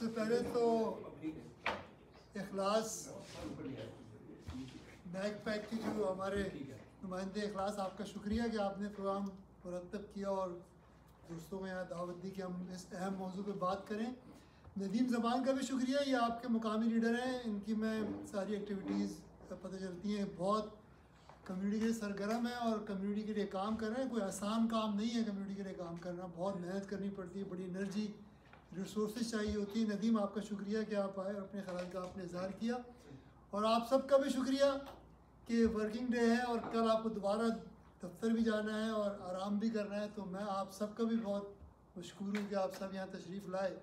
सबसे पहले तो इखलास बैक पैक की जो हमारे नुमाइंदे इखलास, आपका शुक्रिया कि आपने प्रोग्राम मुरतब किया और दोस्तों को यहाँ दावत दी कि हम इस अहम मौजू पे बात करें। नदीम ज़बान का भी शुक्रिया, ये आपके मुकामी लीडर हैं, इनकी मैं सारी एक्टिविटीज़ पता चलती हैं, बहुत कम्युनिटी के लिए सरगर्म है और कम्युनिटी के लिए काम कर रहे हैं। कोई आसान काम नहीं है कम्युनिटी के लिए काम करना, बहुत मेहनत करनी पड़ती है, बड़ी एनर्जी रिसोर्सेज चाहिए होती है। नदीम, आपका शुक्रिया कि आप आए और अपने ख्याल का आपने इज़हार किया, और आप सबका भी शुक्रिया कि वर्किंग डे है और कल आपको दोबारा दफ्तर भी जाना है और आराम भी करना है, तो मैं आप सबका भी बहुत मशकूर हूँ कि आप सब यहाँ तशरीफ़ लाए।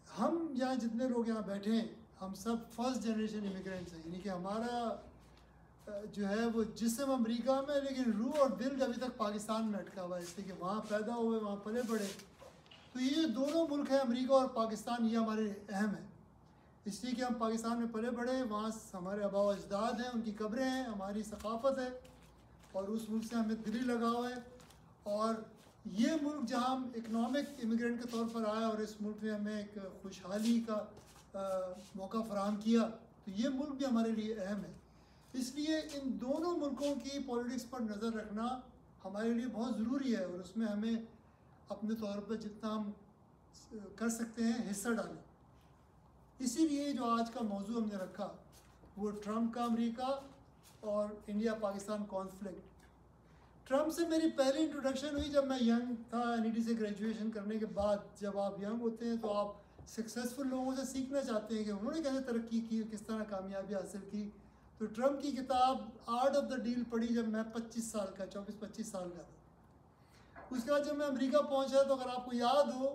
हम यहाँ जितने लोग यहाँ बैठे हैं, हम सब फर्स्ट जनरेशन इमिग्रेंट्स हैं, यानी कि हमारा जो है वो जिस्म अमेरिका में, लेकिन रूह और दिल अभी तक पाकिस्तान में अटका हुआ है, इसलिए कि वहाँ पैदा हुए, वहाँ पले बढ़े। तो ये जो दोनों मुल्क हैं, अमेरिका और पाकिस्तान, ये हमारे अहम है, इसलिए कि हम पाकिस्तान में पले बढ़े, वहाँ हमारे आबा व अजदाद हैं, उनकी कब्रें हैं, हमारी सकाफ़त है और उस मुल्क से हमें दिली लगाव है। और ये मुल्क जहाँ हम इकनॉमिक इमिग्रेंट के तौर पर आए और इस मुल्क ने हमें एक खुशहाली का मौका फराहम किया, तो ये मुल्क भी हमारे लिए अहम है। इसलिए इन दोनों मुल्कों की पॉलिटिक्स पर नज़र रखना हमारे लिए बहुत ज़रूरी है और उसमें हमें अपने तौर पर जितना हम कर सकते हैं हिस्सा डालें। इसीलिए जो आज का मौजू हमने रखा वो ट्रंप का अमेरिका और इंडिया पाकिस्तान कॉन्फ्लिक्ट। ट्रंप से मेरी पहली इंट्रोडक्शन हुई जब मैं यंग था, एनईडी से ग्रेजुएशन करने के बाद। जब आप यंग होते हैं तो आप सक्सेसफुल लोगों से सीखना चाहते हैं कि उन्होंने कैसे तरक्की की, किस तरह कामयाबी हासिल की। तो ट्रंप की किताब आर्ट ऑफ द डील पढ़ी जब मैं 25 साल का, 24-25 साल का था। उसके बाद जब मैं अमेरिका पहुंचा, तो अगर आपको याद हो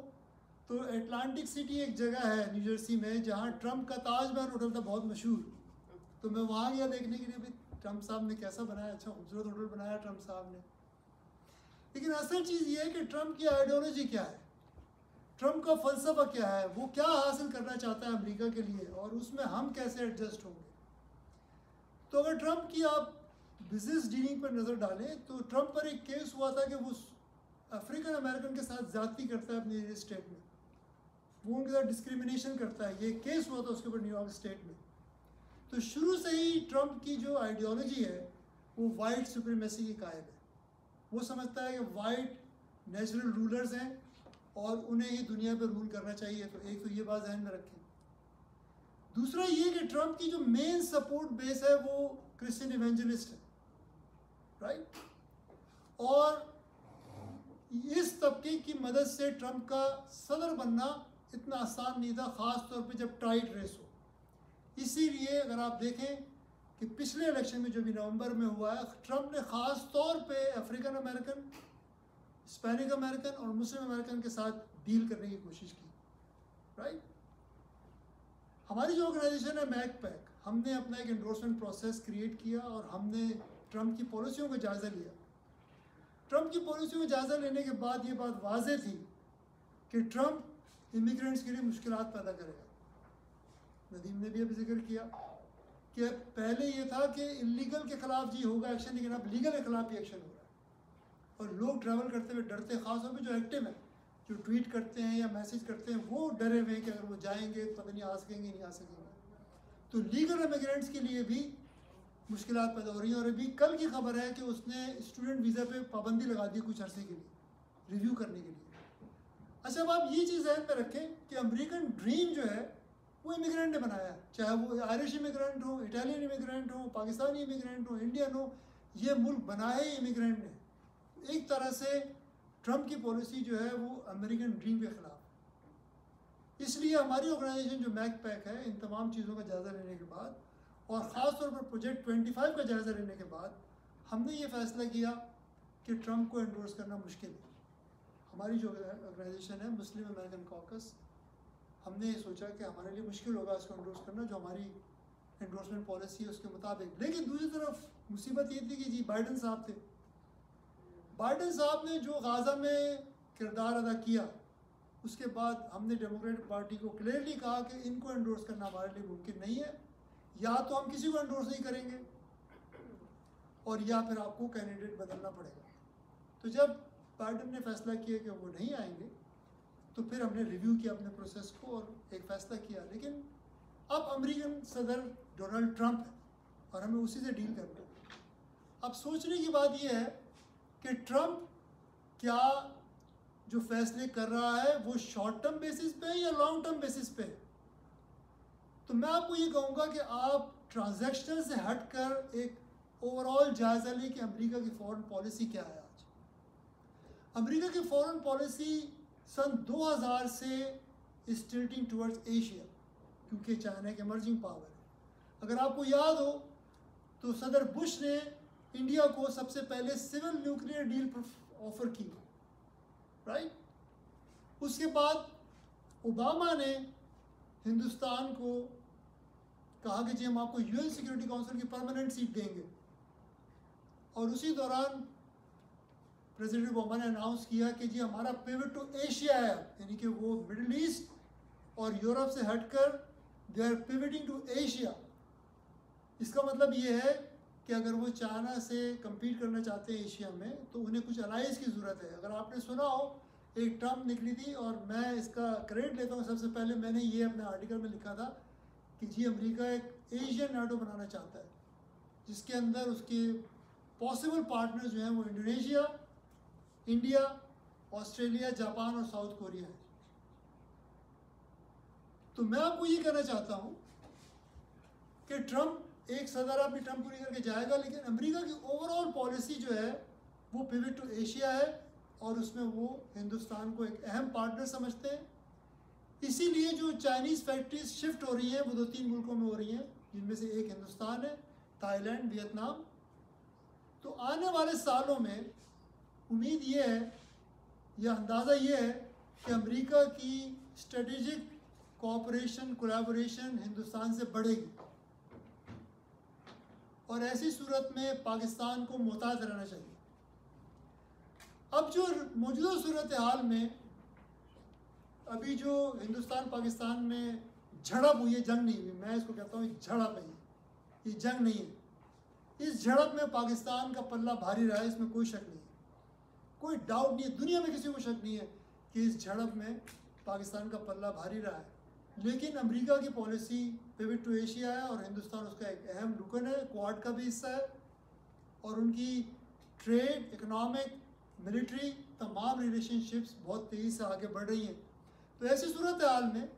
तो एटलांटिक सिटी एक जगह है न्यू जर्सी में जहां ट्रंप का ताजमहल होटल था, बहुत मशहूर। तो मैं वहाँ गया देखने के लिए भी ट्रंप साहब ने कैसा बनाया, अच्छा खूबसूरत होटल बनाया ट्रंप साहब ने। लेकिन असल चीज़ ये है कि ट्रंप की आइडियोलॉजी क्या है, ट्रंप का फ़लसफ़ा क्या है, वो क्या हासिल करना चाहता है अमेरिका के लिए, और उसमें हम कैसे एडजस्ट होंगे। तो अगर ट्रंप की आप बिजनेस डीलिंग पर नज़र डालें तो ट्रंप पर एक केस हुआ था कि वो अफ्रीकन अमेरिकन के साथ ज़्यादती करता है अपनी स्टेट में, वो उनके साथ डिस्क्रिमिनेशन करता है। ये केस हुआ था उसके ऊपर न्यूयॉर्क स्टेट में। तो शुरू से ही ट्रंप की जो आइडियोलॉजी है वो वाइट सुप्रीमेसी की कायम है। वो समझता है कि वाइट नेचुरल रूलर्स हैं और उन्हें ही दुनिया पर रूल करना चाहिए। तो एक तो ये बात ध्यान में रखें। दूसरा ये कि ट्रंप की जो मेन सपोर्ट बेस है वो क्रिश्चियन इवेंजलिस्ट है, राइट। और इस तबके की मदद से ट्रंप का सदर बनना इतना आसान नहीं था, ख़ास तौर पे जब टाइट रेस हो। इसीलिए अगर आप देखें कि पिछले इलेक्शन में जो भी नवंबर में हुआ है, ट्रंप ने ख़ास तौर पे अफ्रीकन अमेरिकन, हिस्पैनिक अमेरिकन और मुस्लिम अमेरिकन के साथ डील करने की कोशिश की, राइट। हमारी जो ऑर्गेनाइजेशन है मैक पैक, हमने अपना एक एंडोर्समेंट प्रोसेस क्रिएट किया और हमने ट्रंप की पॉलिसियों का जायज़ा लिया। ट्रंप की पॉलिसियों का जायज़ा लेने के बाद ये बात वाज़े थी कि ट्रंप इमिग्रेंट्स के लिए मुश्किलात पैदा करेगा। नदीम ने भी अभी जिक्र किया कि पहले ये था कि इलीगल के ख़िलाफ़ जी होगा एक्शन, लेकिन अब लीगल के ख़िलाफ़ भी एक्शन हो रहा है और लोग ट्रैवल करते हुए डरते, ख़ास तौर पर जो एक्टिव हैं, जो ट्वीट करते हैं या मैसेज करते हैं, वो डरे हुए हैं कि अगर वो जाएंगे तो पता नहीं आ सकेंगे नहीं आ सकेंगे। तो लीगल इमिग्रेंट्स के लिए भी मुश्किलात पैदा हो रही हैं। और अभी कल की खबर है कि उसने स्टूडेंट वीज़ा पे पाबंदी लगा दी कुछ अरसे के लिए, रिव्यू करने के लिए। अच्छा, अब आप ये चीज़ ध्यान में रखें कि अमेरिकन ड्रीम जो है वो इमिग्रेंट ने बनाया है, चाहे वो आयरिश इमिग्रेंट हो, इटालियन इमिग्रेंट हो, पाकिस्तानी इमिग्रेंट हो, इंडियन हो, ये मुल्क बनाया ही इमिग्रेंट ने। एक तरह से ट्रंप की पॉलिसी जो है वो अमेरिकन ड्रीम के ख़िलाफ़ है। इसलिए हमारी ऑर्गेनाइजेशन जो मैक पैक है, इन तमाम चीज़ों का जायज़ा लेने के बाद और ख़ास तौर पर प्रोजेक्ट 25 का जायज़ा लेने के बाद हमने ये फ़ैसला किया कि ट्रंप को एंडोर्स करना मुश्किल है। हमारी जो ऑर्गेनाइजेशन है मुस्लिम अमेरिकन कॉकस, हमने ये सोचा कि हमारे लिए मुश्किल होगा इसको एंडोर्स करना, जो हमारी एंडोर्समेंट पॉलिसी है उसके मुताबिक। लेकिन दूसरी तरफ मुसीबत ये थी कि जी बाइडन साहब थे, बाइडन साहब ने जो गाज़ा में किरदार अदा किया, उसके बाद हमने डेमोक्रेटिक पार्टी को क्लियरली कहा कि इनको एंडोर्स करना हमारे लिए मुमकिन नहीं है, या तो हम किसी को एंडोर्स नहीं करेंगे और या फिर आपको कैंडिडेट बदलना पड़ेगा। तो जब बाइडन ने फैसला किया कि वो नहीं आएंगे, तो फिर हमने रिव्यू किया अपने प्रोसेस को और एक फ़ैसला किया। लेकिन अब अमेरिकन सदर डोनाल्ड ट्रंप है और हमें उसी से डील करना है। अब सोचने की बात यह है कि ट्रंप क्या जो फैसले कर रहा है वो शॉर्ट टर्म बेसिस पे है या लॉन्ग टर्म बेसिस पे है। तो मैं आपको ये कहूँगा कि आप ट्रांजैक्शनल से हटकर एक ओवरऑल जायज़ा लें कि अमेरिका की फॉरेन पॉलिसी क्या है। आज अमेरिका की फॉरेन पॉलिसी सन 2000 से इज टिल्टिंग टुवर्ड्स एशिया, क्योंकि चाइना एक इमर्जिंग पावर है। अगर आपको याद हो तो सदर बुश ने इंडिया को सबसे पहले सिविल न्यूक्लियर डील ऑफर की, राइट। उसके बाद ओबामा ने हिंदुस्तान को कहा कि जी हम आपको यूएन सिक्योरिटी काउंसिल की परमानेंट सीट देंगे, और उसी दौरान प्रेसिडेंट ओबामा ने अनाउंस किया कि जी हमारा पिवट टू एशिया है, यानी कि वो मिडिल ईस्ट और यूरोप से हटकर they are pivoting to Asia. इसका मतलब ये है कि अगर वो चाइना से compete करना चाहते हैं एशिया में, तो उन्हें कुछ अलाइंस की ज़रूरत है। अगर आपने सुना हो एक टर्म निकली थी, और मैं इसका क्रेडिट लेता हूँ, सबसे पहले मैंने ये अपने आर्टिकल में लिखा था कि जी अमेरिका एक एशियन नाटो बनाना चाहता है, जिसके अंदर उसके पॉसिबल पार्टनर जो हैं वो इंडोनेशिया, इंडिया, ऑस्ट्रेलिया, जापान और साउथ कोरिया है। तो मैं आपको ये कहना चाहता हूँ कि ट्रंप एक सदर अपनी टर्म पूरी करके जाएगा, लेकिन अमेरिका की ओवरऑल पॉलिसी जो है वो पिवट टू एशिया है, और उसमें वो हिंदुस्तान को एक अहम पार्टनर समझते हैं। इसीलिए जो चाइनीज़ फैक्ट्रीज शिफ्ट हो रही हैं वो 2-3 मुल्कों में हो रही हैं, जिनमें से एक हिंदुस्तान है, थाईलैंड, वियतनाम। तो आने वाले सालों में उम्मीद ये है या अंदाज़ा ये है कि अमेरिका की स्ट्रेटेजिक कोऑपरेशन, कोलैबोरेशन हिंदुस्तान से बढ़ेगी, और ऐसी सूरत में पाकिस्तान को मोहतात रहना चाहिए। अब जो मौजूदा सूरत हाल में अभी जो हिंदुस्तान पाकिस्तान में झड़प हुई है, जंग नहीं हुई, मैं इसको कहता हूँ झड़प है, ये जंग नहीं है। इस झड़प में पाकिस्तान का पल्ला भारी रहा है, इसमें कोई शक नहीं है, कोई डाउट नहीं है, दुनिया में किसी को शक नहीं है कि इस झड़प में पाकिस्तान का पल्ला भारी रहा है। लेकिन अमेरिका की पॉलिसी पिवट टू एशिया है, और हिंदुस्तान उसका एक अहम रुकन है, क्वाड का भी हिस्सा है, और उनकी ट्रेड, इकोनॉमिक, मिलिट्री तमाम रिलेशनशिप्स बहुत तेज़ी से आगे बढ़ रही हैं। तो ऐसी सूरत हाल में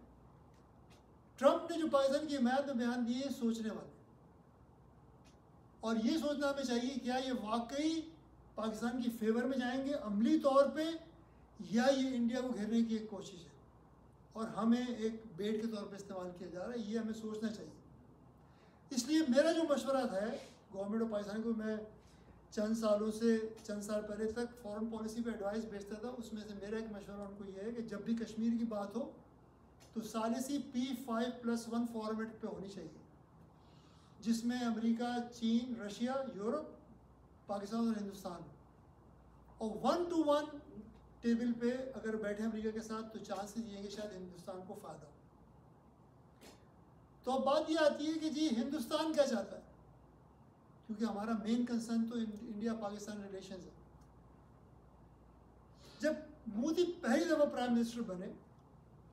ट्रंप ने जो पाकिस्तान की हिमायत में बयान दिए हैं सोचने वाले, और ये सोचना हमें चाहिए क्या ये वाकई पाकिस्तान की फेवर में जाएंगे अमली तौर पे, या ये इंडिया को घेरने की एक कोशिश है और हमें एक बेट के तौर पे इस्तेमाल किया जा रहा है। ये हमें सोचना चाहिए। इसलिए मेरा जो मशवरा है गवर्नमेंट ऑफ पाकिस्तान को, मैं चंद साल पहले तक फॉरेन पॉलिसी पे एडवाइस भेजता था, उसमें से मेरा एक मशवरा उनको ये है कि जब भी कश्मीर की बात हो तो सालिसी P5+1 फॉर्मेट पे होनी चाहिए, जिसमें अमेरिका, चीन, रशिया, यूरोप, पाकिस्तान और हिंदुस्तान, और 1-to-1 टेबल पे अगर बैठे अमेरिका के साथ तो चांसेस ये हैं कि शायद हिंदुस्तान को फ़ायदा हो। तो अब बात ये आती है कि जी हिंदुस्तान क्या चाहता है, क्योंकि हमारा मेन कंसर्न तो इंडिया पाकिस्तान रिलेशंस है। जब मोदी पहली दफ़ा प्राइम मिनिस्टर बने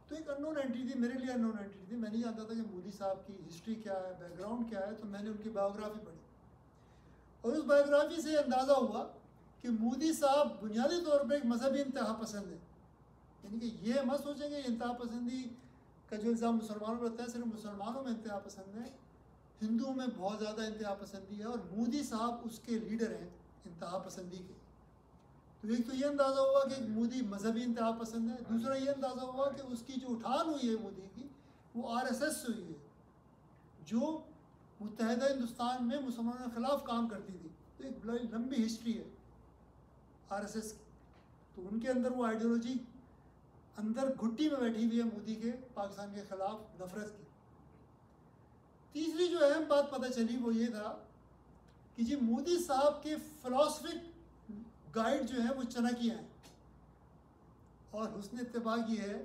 तो एक अननोन एंटिटी थी, मेरे लिए अननोन एंटिटी थी। मैं नहीं जानता था कि मोदी साहब की हिस्ट्री क्या है, बैकग्राउंड क्या है। तो मैंने उनकी बायोग्राफी पढ़ी, और उस बायोग्राफी से अंदाज़ा हुआ कि मोदी साहब बुनियादी तौर पर एक मजहबी इंतहा पसंद है। यानी कि ये मत सोचेंगे इंतहा पसंदी का जो इल्ज़ाम मुसलमानों पर होता है सिर्फ मुसलमानों में इंतहा पसंद है, हिंदुओं में बहुत ज़्यादा इंतहा पसंदी है, और मोदी साहब उसके लीडर हैं इंतहा पसंदी के। तो एक तो ये अंदाज़ा हुआ कि मोदी मजहबी इंतहा पसंद है। दूसरा ये अंदाज़ा हुआ कि उसकी जो उठान हुई है मोदी की, वो RSS से हुई है, जो मुत्तहदा हिंदुस्तान में मुसलमानों के ख़िलाफ़ काम करती थी। तो एक बड़ी लंबी हिस्ट्री है RSS की। तो उनके अंदर वो आइडियोलॉजी अंदर घुट्टी में बैठी हुई है मोदी के पाकिस्तान के ख़िलाफ़ नफरत की। तीसरी जो अहम बात पता चली वो ये था कि जी मोदी साहब के फ़िलॉसफिक गाइड जो है वो चाणक्य हैं, और हुस्न इत्तेफाक ये है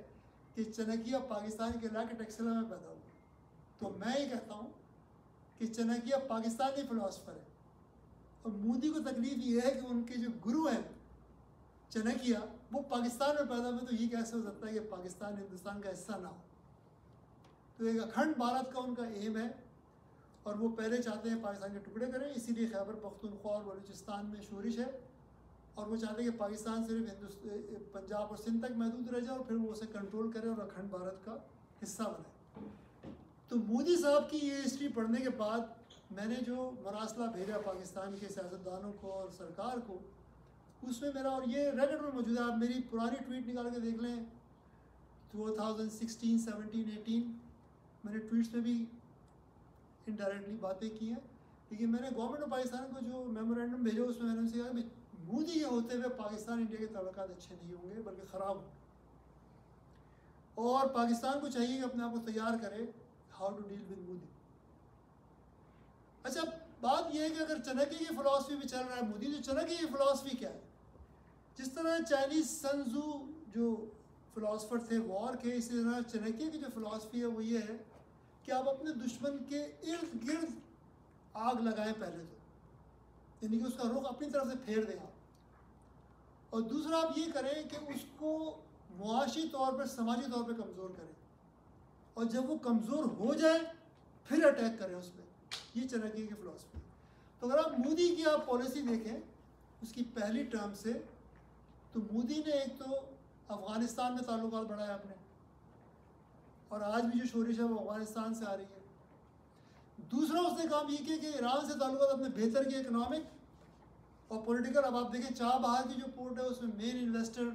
कि चाणक्य पाकिस्तान के इलाके टेक्सला में पैदा हुआ। तो मैं ये कहता हूँ कि चाणक्य पाकिस्तानी फ़िलासफ़र है, और मोदी को तकलीफ़ ये है कि उनके जो गुरु हैं चाणक्य, वो पाकिस्तान में पैदा हुए तो ये कैसे हो सकता है कि पाकिस्तान हिंदुस्तान का हिस्सा ना हो। तो एक अखंड भारत का उनका एम है और वो पहले चाहते हैं पाकिस्तान के टुकड़े करें, इसीलिए खैबर पख्तूनख्वा और बलूचिस्तान में शोरिश है और वो चाहते हैं कि पाकिस्तान सिर्फ पंजाब और सिंध तक महदूद रह जाए और फिर वो उसे कंट्रोल करे और अखंड भारत का हिस्सा बने। तो मोदी साहब की ये हिस्ट्री पढ़ने के बाद मैंने जो मरासला भेजा पाकिस्तान के सियासतदानों को और सरकार को, उसमें मेरा, और ये रेकॉर्ड में मौजूद है, आप मेरी पुरानी ट्वीट निकाल के देख लें 2016, 17, 18 मैंने ट्वीट्स में भी इनडायरेक्टली बातें की हैं, लेकिन मैंने गवर्नमेंट ऑफ पाकिस्तान को जो मेमोरेंडम भेजा उसमें मैंने उनसे कहा कि मोदी के होते हुए पाकिस्तान इंडिया के ताल्लुकात अच्छे नहीं होंगे बल्कि ख़राब होंगे और पाकिस्तान को चाहिए कि अपने आप को तैयार करे how to deal with Modi. अच्छा, बात यह है कि अगर चाणक्य की फ़िलासफ़ी भी चल रहा है मोदी, तो चाणक्य की फ़िलासफ़ी क्या है? जिस तरह चाइनीज़ सन त्सू जो फ़िलासफ़र थे वॉर के, इसी तरह चाणक्य की जो फ़िलासफ़ी है वो ये है कि आप अपने दुश्मन के इर्द गिर्द आग लगाएं पहले तो, यानी कि उसका रुख अपनी तरफ से फेर दें आप, और दूसरा आप ये करें कि उसको मुआशी तौर पर, समाजी तौर पर कमज़ोर करें, और जब वो कमज़ोर हो जाए फिर अटैक करें उस पर। ये चाणक्य की फ़िलासफ़ी। तो अगर आप मोदी की आप पॉलिसी देखें उसकी पहली टर्म से, तो मोदी ने एक तो अफ़गानिस्तान में ताल्लुकात बढ़ाए अपने, और आज भी जो शोरिश है वो अफ़गानिस्तान से आ रही है। दूसरा उसने काम ये किया कि ईरान से ताल्लुकात अपने बेहतर किए, इकनॉमिक और पॉलिटिकल। अब आप देखें चाबहार की जो पोर्ट है उसमें मेन इन्वेस्टर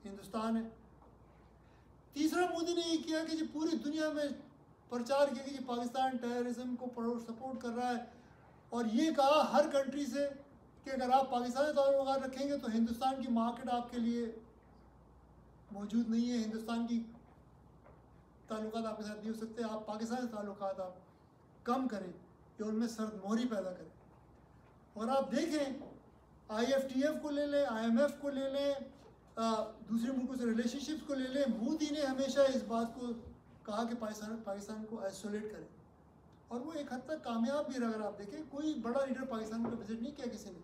हिंदुस्तान है। तीसरा मोदी ने ये किया कि जो पूरी दुनिया में प्रचार किया कि पाकिस्तान टेररिज्म को सपोर्ट कर रहा है, और ये कहा हर कंट्री से कि अगर आप पाकिस्तान से ताल्लुकात रखेंगे तो हिंदुस्तान की मार्केट आपके लिए मौजूद नहीं है, हिंदुस्तान की ताल्लुकात आपके साथ नहीं हो सकते, आप पाकिस्तान से ताल्लुकात आप कम करें या उनमें सरदमोहरी पैदा करें। और आप देखें IFTF को ले लें, IMF को ले लें, दूसरे मुल्कों से रिलेशनशिप्स को ले लें, मोदी ने हमेशा इस बात को कहा कि पाकिस्तान को आइसोलेट करें, और वो एक हद तक कामयाब भी रहा। अगर आप देखें कोई बड़ा लीडर पाकिस्तान को विजिट नहीं किया किसी ने,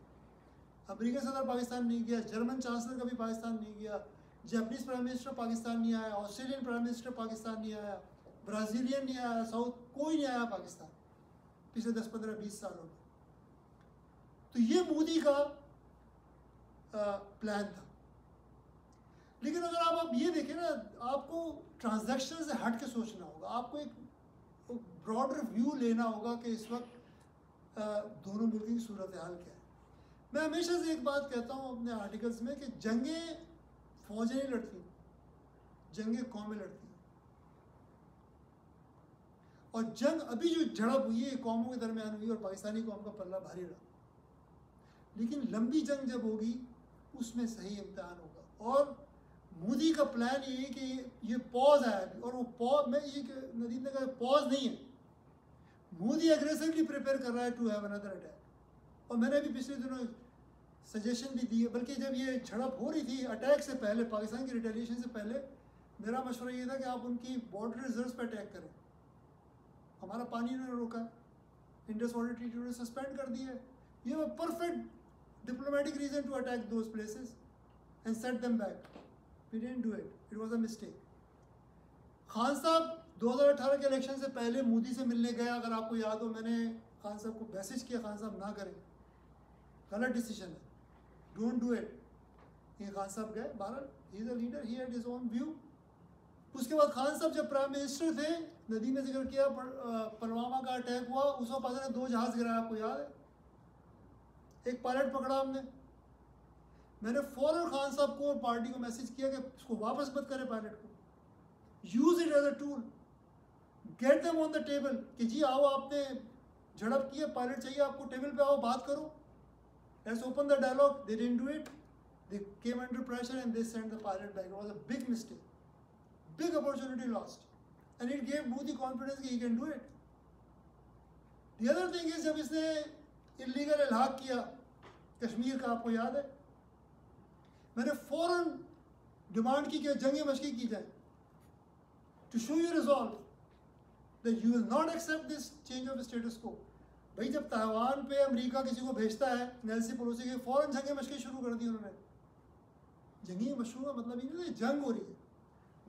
अमेरिकी सदर पाकिस्तान नहीं गया, जर्मन चांसलर कभी पाकिस्तान नहीं गया, जापानीज़ प्राइम मिनिस्टर पाकिस्तान नहीं आया, ऑस्ट्रेलियन प्राइम मिनिस्टर पाकिस्तान नहीं आया, ब्राज़ीलियन नहीं आया, साउथ कोई नहीं आया पाकिस्तान पिछले 10, 15, 20 सालों में। तो ये मोदी का प्लान था। लेकिन अगर आप ये देखें ना, आपको ट्रांजैक्शन से हट के सोचना होगा, आपको एक ब्रॉडर व्यू लेना होगा कि इस वक्त दोनों मुल्क की सूरत हाल क्या है। मैं हमेशा से एक बात कहता हूँ अपने आर्टिकल्स में कि जंगें फौजें नहीं लड़ती, जंगें कौमें लड़ती हैं, और जंग अभी जो झड़प हुई है कौमों के दरमियान हुई और पाकिस्तानी कौम का पल्ला भारी रहा, लेकिन लंबी जंग जब होगी उसमें सही इम्तिहान होगा। और मोदी का प्लान ये है कि ये पॉज आया अभी, और वो पॉज, मैं ये नदीम ने कहा पॉज नहीं है, मोदी एग्रेसिवली प्रिपेयर कर रहा है टू हैव अनदर अटैक। और मैंने अभी पिछले दिनों सजेशन भी दी है, बल्कि जब ये झड़प हो रही थी अटैक से पहले, पाकिस्तान की रिटेलिएशन से पहले, मेरा मशवरा ये था कि आप उनकी बॉर्डर रिजर्व्स पर अटैक करें। हमारा पानी उन्होंने रोका, इंडस वाटर ट्रीटी उन्होंने सस्पेंड कर दिया है, ये वो perfect diplomatic reason to attack those places and set them back. We didn't do it, it was a mistake. Khan sahab 2018 के इलेक्शन से पहले मोदी से मिलने गए, अगर आपको याद हो, मैंने खान साहब को मैसेज किया, खान साहब ना करें, गलत डिसीजन है, डोंट डू इट। ये खान साहब गए, बहरहाल he is a leader, he had his own view. उसके बाद खान साहब जब प्राइम मिनिस्टर थे, नदी में जिक्र किया, पुलवामा का अटैक हुआ, उस वक्त पाकिस्तान ने 2 जहाज़ गिराया, आपको याद है, एक पायलट पकड़ा हमने। मैंने फ़ौरन खान साहब को और पार्टी को मैसेज किया कि उसको वापस मत करें पायलट को, use it as a tool, get them on the table कि जी आओ, आपने झड़प की है, पायलट चाहिए आपको, टेबल पे आओ, बात करो, let's open the dialogue. They didn't do it, they came under pressure and they sent the pilot back. It was a big mistake, big opportunity lost, and it gave Modi confidence that he can do it. The other thing is, जब इसने illegal इल्हाक किया कश्मीर का, आपको याद है, मैंने फौरन demand की कि जंग मशक़ी की जाए, to show you resolve that you will not accept this change of status quo। भाई जब ताइवान पे अमेरिका किसी को भेजता है, नेल्सी पेलोसी के, फौरन जंग मशक़ी शुरू कर दी उन्होंने। जंगी मशहूर का मतलब ये नहीं जंग हो रही है.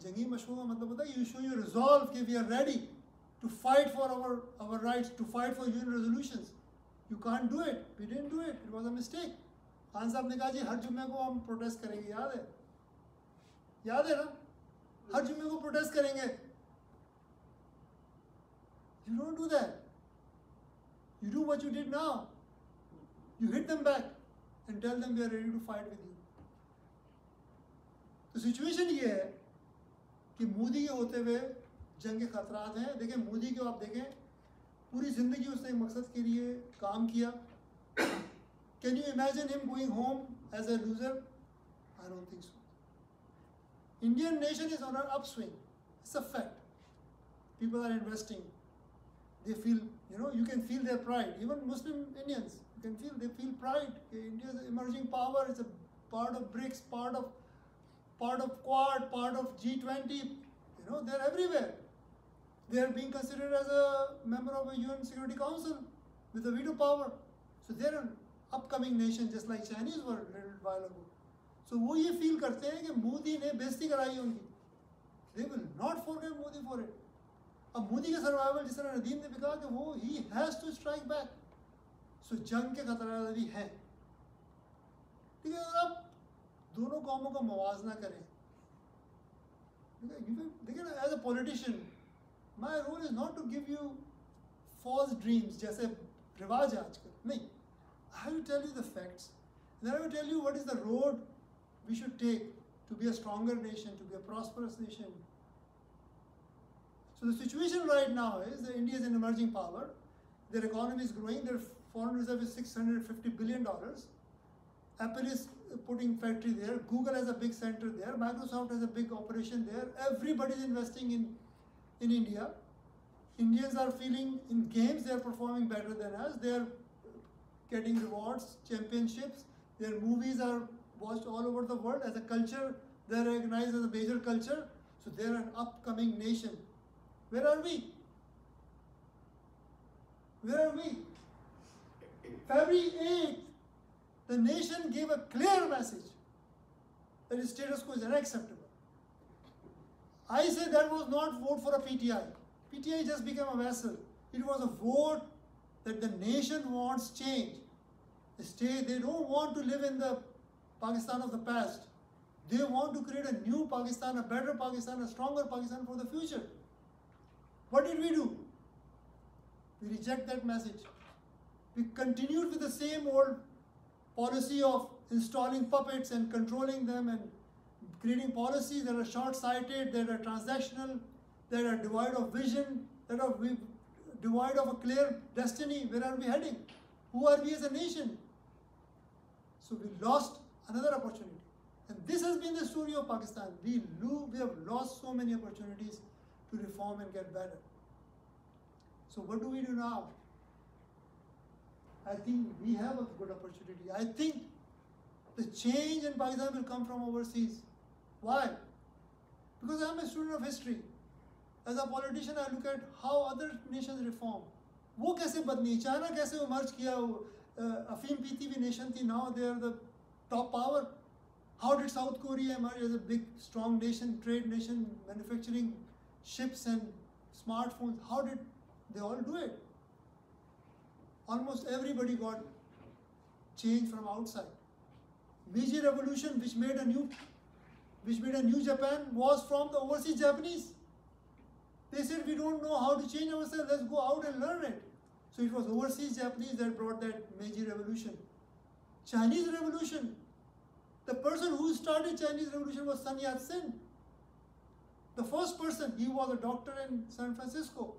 जंगी मशहूर का मतलब होता है you show your resolve कि we are ready to fight for our rights, to fight for UN resolutions. You can't do it. We didn't do it. It was a mistake. Khan साहब ने कहा जी हर जुम्मे को हम प्रोटेस्ट करेंगे, याद है ना? हर जुम्मे को प्रोटेस्ट करेंगे. You don't do that. You do what you did now. You hit them back and tell them we are ready to fight with you. तो सिचुएशन ये है कि मोदी के होते हुए जंग के खतरात हैं. देखें मोदी को आप देखें, पूरी जिंदगी उसने एक मकसद के लिए काम किया. Can you imagine him going home as a loser? I don't think so. Indian nation is on an upswing. It's a fact. People are investing. They feel, you can feel their pride. Even Muslim Indians, they feel pride. India is an emerging power. It's a part of BRICS, part of Quad, part of G20. They're everywhere. They are being considered as a member of a UN Security Council with a veto power. So they're an upcoming nation, just like Chinese were a little while ago. So वो ये feel करते हैं कि मोदी ने बेइज्जती कराई उनकी. They will not forgive Modi for it. अब मोदी का सर्वाइवल जिस तरह नदीम ने भी कहा कि वो he has to strike back. So जंग के खतरा भी हैं. ठीक है, अगर आप दोनों कौमों का मुवाजना करें, देखिए as a politician, my role is not to give you false dreams जैसे रिवाज है आजकल. नहीं, I will tell you the facts. Then I will tell you what is the road we should take to be a stronger nation, to be a prosperous nation. So the situation right now is that India is an emerging power. Their economy is growing. Their foreign reserve is $650 billion. Apple is putting factory there. Google has a big center there. Microsoft has a big operation there. Everybody is investing in India. Indians are feeling in games they are performing better than us. They are getting rewards, championships. Their movies are watched all over the world. As a culture, they are recognized as a major culture. So they are an upcoming nation. Where are we? Where are we? February 8th, the nation gave a clear message that the status quo is unacceptable. I say that was not vote for a PTI. PTI just became a vessel. It was a vote that the nation wants change. They don't want to live in the Pakistan of the past. They want to create a new Pakistan, a better Pakistan, a stronger Pakistan for the future. What did we do? We reject that message. We continued with the same old policy of installing puppets and controlling them and creating policies that are short-sighted, that are transactional, that are devoid of vision, that are devoid of a clear destiny. Where are we heading? Who are we as a nation? So we lost another opportunity. And this has been the story of Pakistan. We have lost so many opportunities to reform and get better. So what do we do now? I think we have a good opportunity. I think the change in Pakistan will come from overseas. Why? Because I'm a student of history. As a politician, I look at how other nations reform. वो कैसे बदली? China कैसे emerge किया? अफीम पीती हुई nation थी. Now they are the top power. How did South Korea emerge as a big, strong nation, trade nation, manufacturing ships and smartphones? How did they all do it? Almost everybody got change from outside. Meiji Revolution, which made a new Japan, was from the overseas Japanese. They said, we don't know how to change ourselves, let's go out and learn it. So it was overseas Japanese that brought that Meiji Revolution. Chinese Revolution, the person who started Chinese Revolution was Sun Yat-sen. The first person, he was a doctor in San Francisco.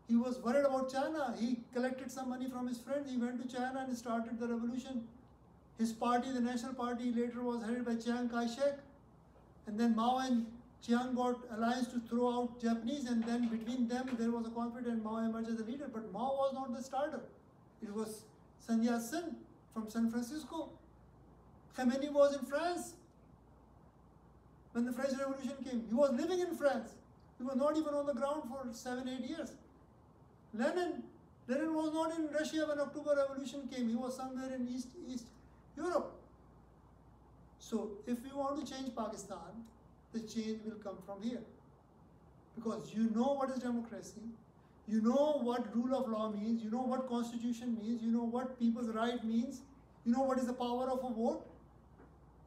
He was worried about China. He collected some money from his friends. He went to China and started the revolution. His party, the National Party, later was headed by Chiang Kai-shek. And then Mao and Chiang got alliance to throw out Japanese, and then between them there was a conflict and Mao emerged as a leader. But Mao was not the starter. It was Sun Yat-sen from San Francisco. Khomeini was in France when the French Revolution came. He was living in France. He was not even on the ground for 7-8 years. Lenin was not in Russia when October Revolution came. He was somewhere in East Europe. So if we want to change Pakistan, the change will come from here. Because you know what is democracy, you know what rule of law means, you know what constitution means, you know what people's right means, you know what is the power of a vote,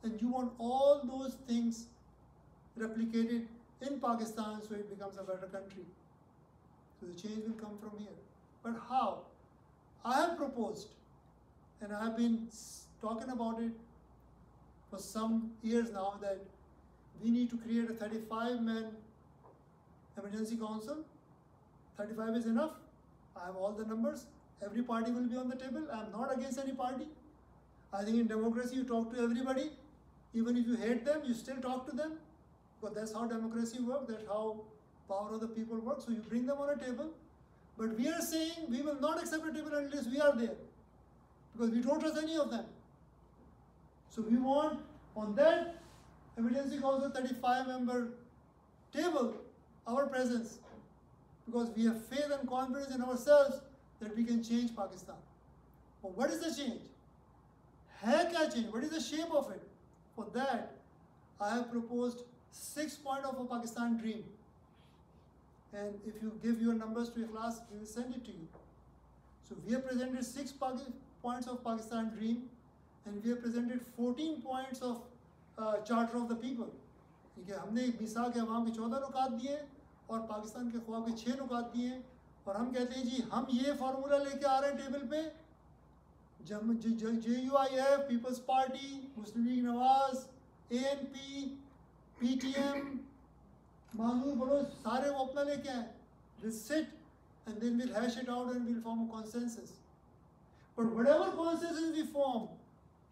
and you want all those things replicated in Pakistan so it becomes a better country. So the change will come from here. But how? I have proposed, and I have been talking about it for some years now, that we need to create a 35-man emergency council. 35 is enough. I have all the numbers. Every party will be on the table. I am not against any party. I think in democracy you talk to everybody. Even if you hate them, you still talk to them. Because that's how democracy works. That's how power of the people works. So you bring them on a table. But we are saying we will not accept a table unless we are there. Because we don't trust any of them. So we want on that emergency council 35-member table our presence. Because we have faith and confidence in ourselves that we can change Pakistan. But what is the change? Hai kya change? What is the shape of it? For that, I have proposed 6 points of a Pakistan dream. And if you give your numbers to your class, we will send it to you. So we have presented 6 points of Pakistan dream, and we have presented 14 points of Charter of the People. ठीक है, हमने मिसाक के अवाम के 14 नुकात दिए और पाकिस्तान के ख्वाब के 6 नुकात दिए, और हम कहते हैं जी हम ये फार्मूला लेके आ रहे हैं टेबल पे, JUIF, पीपल्स पार्टी, मुस्लिम league Nawaz, ANP, PTM, Manur Bloch, सारे वो अपना लेके आए. We'll sit and then we'll hash it out and we'll form a consensus. But whatever consensus we form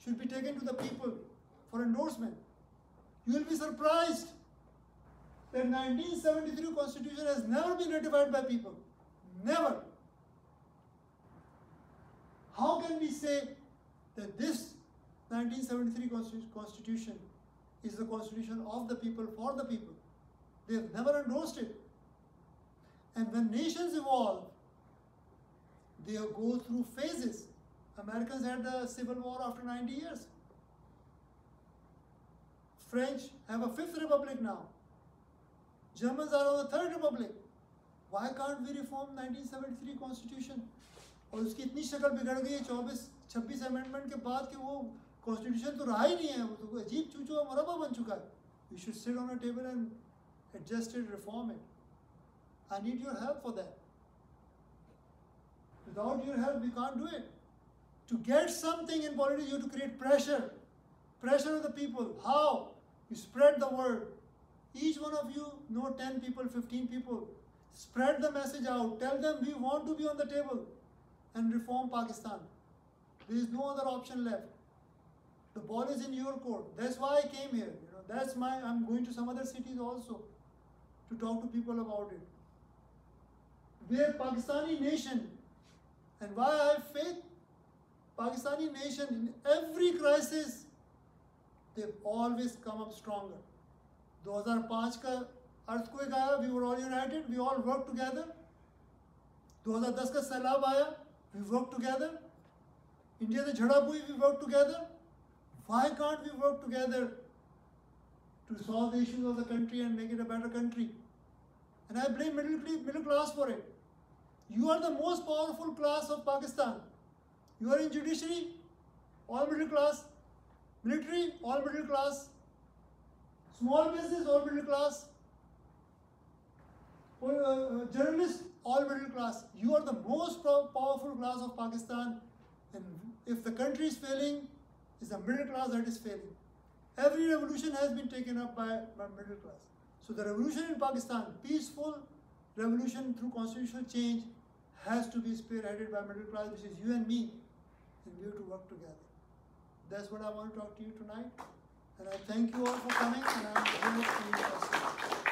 should be taken to the people for endorsement. You will be surprised that 1973 Constitution has never been ratified by people. Never. How can we say that this 1973 Constitution is the Constitution of the people, for the people? They have never endorsed it. And when nations evolve, they go through phases. Americans had the Civil War after 90 years. French have a 5th republic now. Germans are on the 3rd republic. Why can't we reform 1973 Constitution? और उसकी इतनी शक्ल बिगड़ गई है 26 amendment के बाद कि वो कॉन्स्टिट्यूशन तो रहा ही नहीं है, वो तो अजीब चूचू मरबा बन चुका है. We should sit on a table and adjust it, reform it. I need your help for that. Without your help, we can't do it. To get something in politics, you have to create pressure. Pressure on the people. How? You spread the word. Each one of you know 10 people, 15 people. Spread the message out. Tell them we want to be on the table and reform Pakistan. There is no other option left. The ball is in your court. That's why I came here. I'm going to some other cities also to talk to people about it. Where Pakistani nation, and why I have faith, Pakistani nation in every crisis, they've always come up stronger. 2005 का earthquake आया, we were all united, we all worked together. 2010 का सैलाब आया, we worked together. India से झड़प हुई, we worked together. Why can't we work together to solve the issues of the country and make it a better country? And I blame middle class for it. You are the most powerful class of Pakistan. You are in judiciary, all middle class. Military, all middle class. Small business, all middle class. Journalists, all middle class. You are the most powerful class of Pakistan. And if the country is failing, it's the middle class that is failing. Every revolution has been taken up by middle class. So the revolution in Pakistan, peaceful revolution through constitutional change, has to be spearheaded by middle class, which is you and me, and we have to work together. That's what I want to talk to you tonight. And I thank you all for coming, and I'm very much interested.